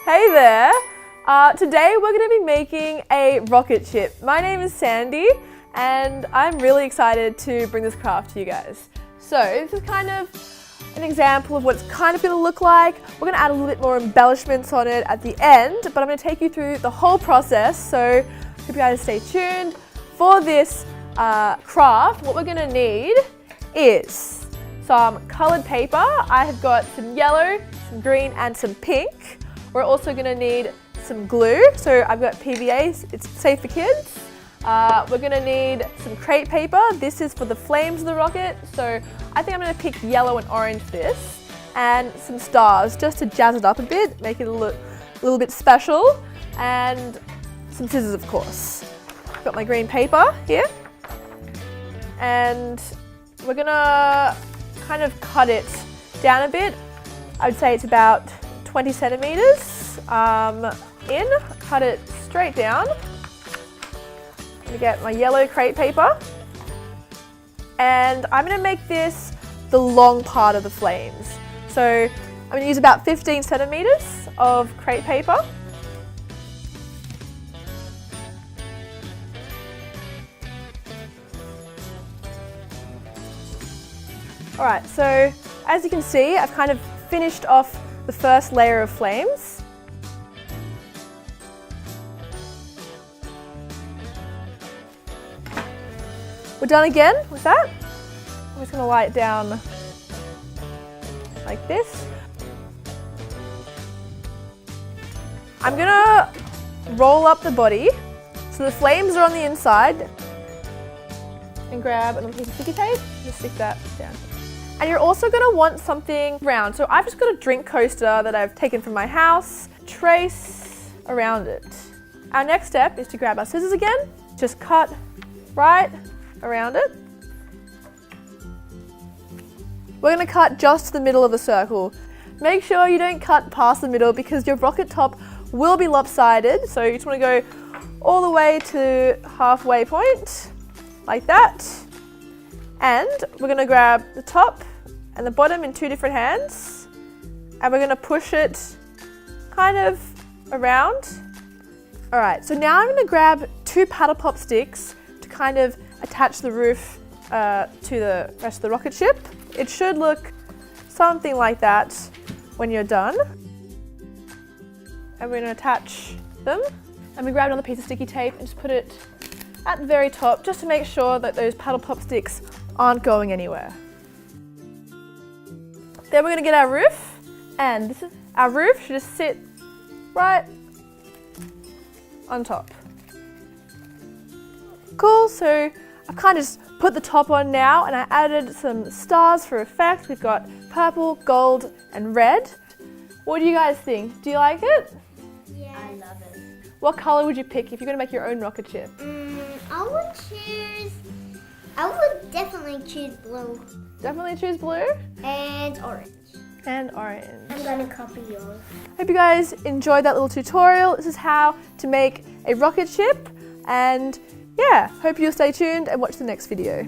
Hey there! Today we're going to be making a rocket ship. My name is Sandy and I'm really excited to bring this craft to you guys. So this is kind of an example of what it's kind of going to look like. We're going to add a little bit more embellishments on it at the end, but I'm going to take you through the whole process, so hope you guys stay tuned. For this craft, what we're going to need is some coloured paper. I have got some yellow, some green and some pink. We're also going to need some glue, so I've got PVA, it's safe for kids. We're going to need some crepe paper. This is for the flames of the rocket, so I think I'm going to pick yellow and orange for this. And some stars, just to jazz it up a bit, make it look a little bit special. And some scissors, of course. I've got my green paper here. And we're going to kind of cut it down a bit. I would say it's about 20 centimeters in. Cut it straight down. I'm going to get my yellow crepe paper. And I'm going to make this the long part of the flames. So I'm going to use about 15 centimeters of crepe paper. Alright, so as you can see, I've kind of finished off the first layer of flames. We're done again with that. I'm just going to lie it down like this. I'm going to roll up the body so the flames are on the inside, and grab another piece of sticky tape and stick that down. And you're also going to want something round. So I've just got a drink coaster that I've taken from my house. Trace around it. Our next step is to grab our scissors again. Just cut right around it. We're going to cut just the middle of the circle. Make sure you don't cut past the middle because your rocket top will be lopsided. So you just want to go all the way to halfway point, like that. And we're going to grab the top and the bottom in two different hands, and we're going to push it kind of around. Alright, so now I'm going to grab two paddle pop sticks to kind of attach the roof to the rest of the rocket ship. It should look something like that when you're done. And we're going to attach them. And we grab another piece of sticky tape and just put it at the very top, just to make sure that those paddle pop sticks aren't going anywhere. Then we're going to get our roof, and this is our roof should just sit right on top. Cool, so I've kind of just put the top on now, and I added some stars for effect. We've got purple, gold and red. What do you guys think? Do you like it? Yeah, I love it. What colour would you pick if you're going to make your own rocket ship? I would definitely choose blue. Definitely choose blue? And orange. And orange. I'm gonna copy yours. Hope you guys enjoyed that little tutorial. This is how to make a rocket ship. And yeah, hope you'll stay tuned and watch the next video.